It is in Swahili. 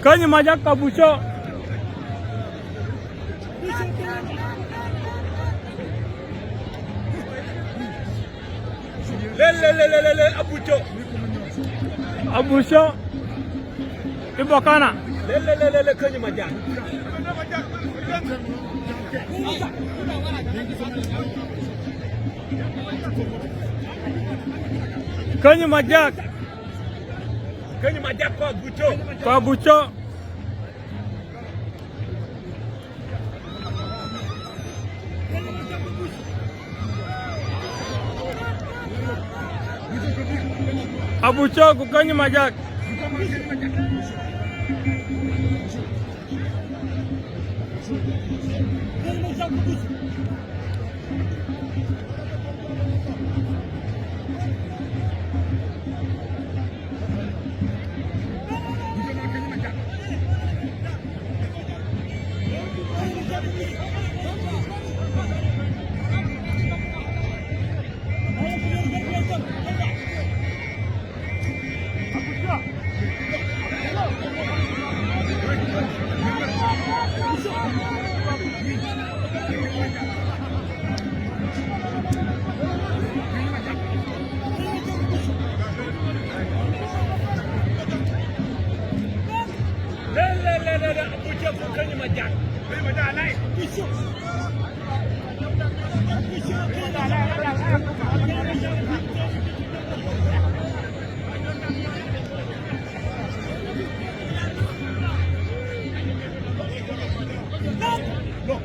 Kanya majak kabucho. Le abucho. Abucho. Ibokana. Le kanya majak. Kanya majak. Kanya majak kwa abucho. Kabucho. Abucho kukanya majak. Le abucho kanya majak. Kanya majak lain. Look.